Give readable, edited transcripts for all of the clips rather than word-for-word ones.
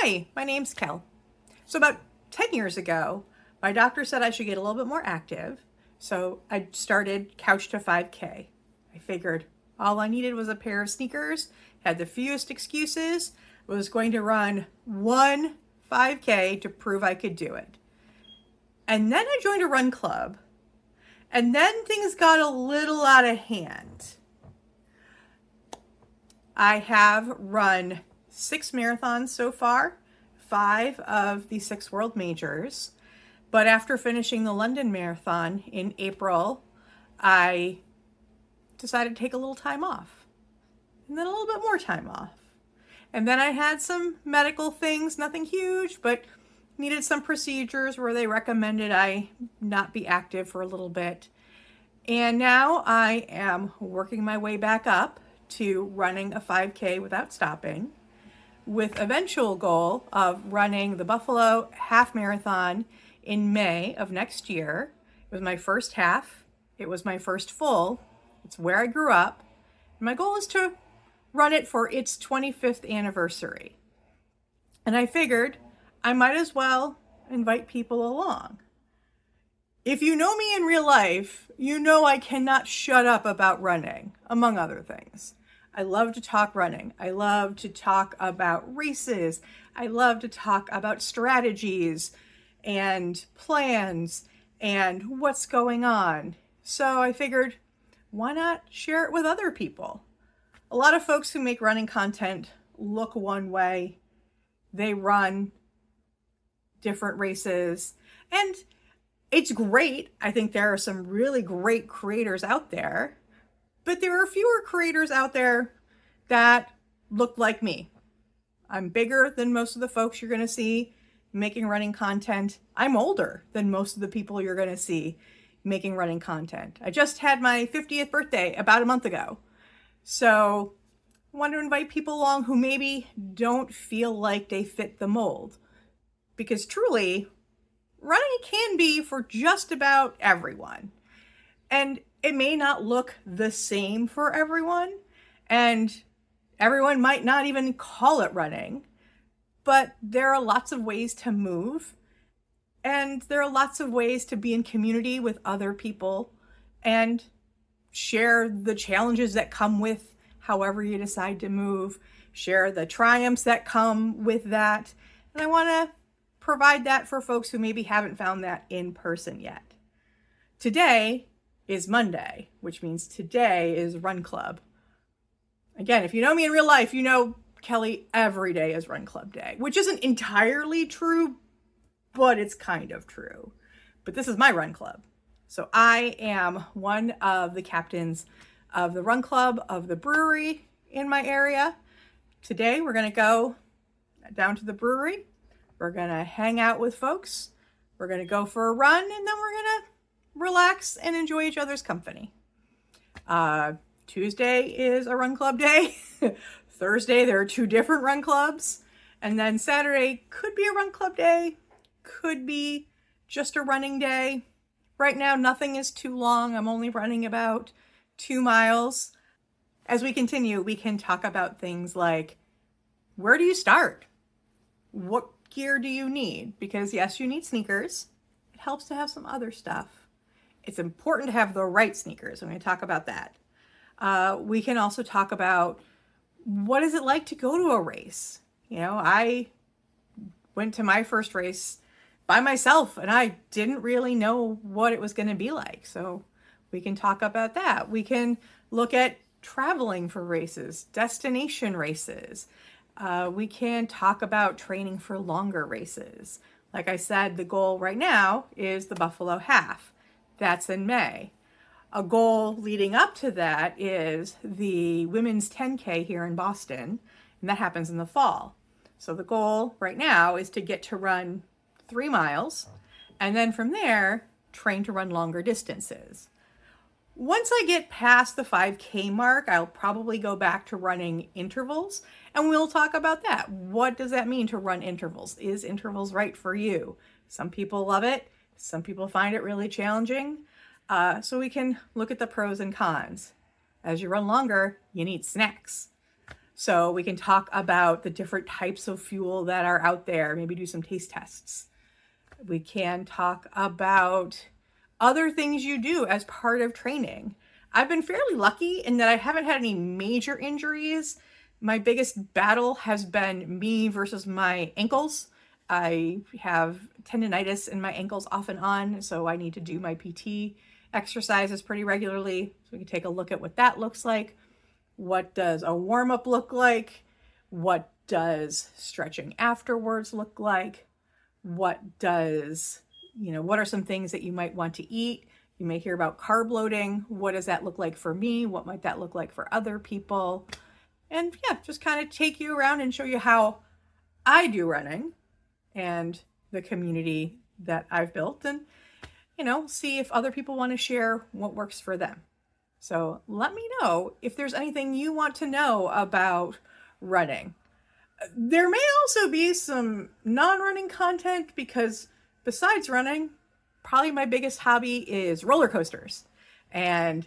Hi, my name's Kel. So about 10 years ago, my doctor said I should get a little bit more active. So I started Couch to 5K. I figured all I needed was a pair of sneakers, had the fewest excuses, was going to run one 5K to prove I could do it. And then I joined a run club. And then things got a little out of hand. I have run 6 marathons so far, 5 of the 6 world majors. But after finishing the London Marathon in April, I decided to take a little time off. And then a little bit more time off. And then I had some medical things, nothing huge, but needed some procedures where they recommended I not be active for a little bit. And now I am working my way back up to running a 5K without stopping, with eventual goal of running the Buffalo Half Marathon in May of next year. It was my first half. It was my first full. It's where I grew up. And my goal is to run it for its 25th anniversary. And I figured I might as well invite people along. If you know me in real life, you know I cannot shut up about running, among other things. I love to talk running. I love to talk about races. I love to talk about strategies and plans and what's going on. So I figured, why not share it with other people? A lot of folks who make running content look one way. They run different races, and it's great. I think there are some really great creators out there, but there are fewer creators out there that look like me. I'm bigger than most of the folks you're going to see making running content. I'm older than most of the people you're going to see making running content. I just had my 50th birthday about a month ago. So I want to invite people along who maybe don't feel like they fit the mold. Because truly, running can be for just about everyone. And it may not look the same for everyone, and everyone might not even call it running, but there are lots of ways to move, and there are lots of ways to be in community with other people and share the challenges that come with however you decide to move, share the triumphs that come with that. And I want to provide that for folks who maybe haven't found that in person yet. Today is Monday, which means today is Run Club. Again, if you know me in real life, you know Kelly, every day is Run Club Day, which isn't entirely true, but it's kind of true. But this is my Run Club. So I am one of the captains of the Run Club of the brewery in my area. Today we're going to go down to the brewery. We're going to hang out with folks. We're going to go for a run, and then we're going to relax and enjoy each other's company. Tuesday is a Run Club day. Thursday, there are 2 different run clubs. And then Saturday could be a Run Club day, could be just a running day. Right now, nothing is too long. I'm only running about 2 miles. As we continue, we can talk about things like, where do you start? What gear do you need? Because yes, you need sneakers. It helps to have some other stuff. It's important to have the right sneakers. I'm going to talk about that. We can also talk about, what is it like to go to a race? You know, I went to my first race by myself and I didn't really know what it was going to be like. So we can talk about that. We can look at traveling for races, destination races. We can talk about training for longer races. Like I said, the goal right now is the Buffalo Half. That's in May. A goal leading up to that is the women's 10K here in Boston, and that happens in the fall. So the goal right now is to get to run 3 miles, and then from there, train to run longer distances. Once I get past the 5K mark, I'll probably go back to running intervals, and we'll talk about that. What does that mean to run intervals? Is intervals right for you? Some people love it. Some people find it really challenging. So we can look at the pros and cons. As you run longer, you need snacks. So we can talk about the different types of fuel that are out there, maybe do some taste tests. We can talk about other things you do as part of training. I've been fairly lucky in that I haven't had any major injuries. My biggest battle has been me versus my ankles. I have tendonitis in my ankles off and on, so I need to do my PT exercises pretty regularly. So we can take a look at what that looks like. What does a warm-up look like? What does stretching afterwards look like? What does, what are some things that you might want to eat? You may hear about carb loading. What does that look like for me? What might that look like for other people? And yeah, just kind of take you around and show you how I do running and the community that I've built, and, see if other people want to share what works for them. So let me know if there's anything you want to know about running. There may also be some non-running content because besides running, probably my biggest hobby is roller coasters. And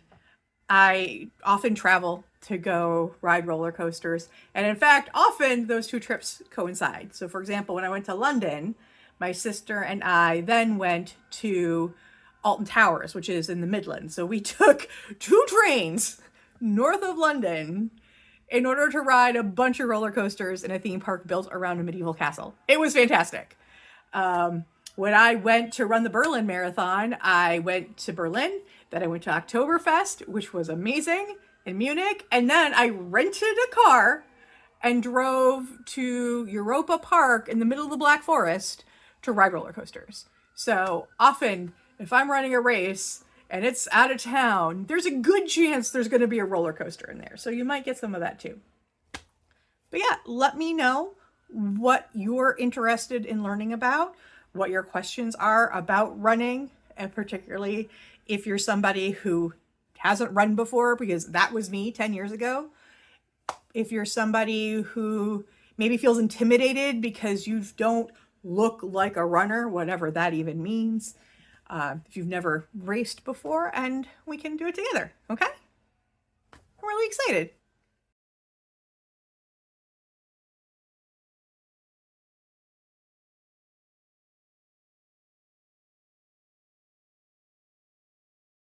I often travel to go ride roller coasters. And in fact, often those two trips coincide. So for example, when I went to London, my sister and I then went to Alton Towers, which is in the Midlands. So we took 2 trains north of London in order to ride a bunch of roller coasters in a theme park built around a medieval castle. It was fantastic. When I went to run the Berlin Marathon, I went to Berlin, then I went to Oktoberfest, which was amazing, in Munich, and then I rented a car and drove to Europa Park in the middle of the Black Forest to ride roller coasters. So often, if I'm running a race and it's out of town, there's a good chance there's going to be a roller coaster in there. So you might get some of that too. But yeah, let me know what you're interested in learning about, what your questions are about running, and particularly if you're somebody who hasn't run before, because that was me 10 years ago. If you're somebody who maybe feels intimidated because you don't look like a runner, whatever that even means. If you've never raced before, and we can do it together, okay? I'm really excited.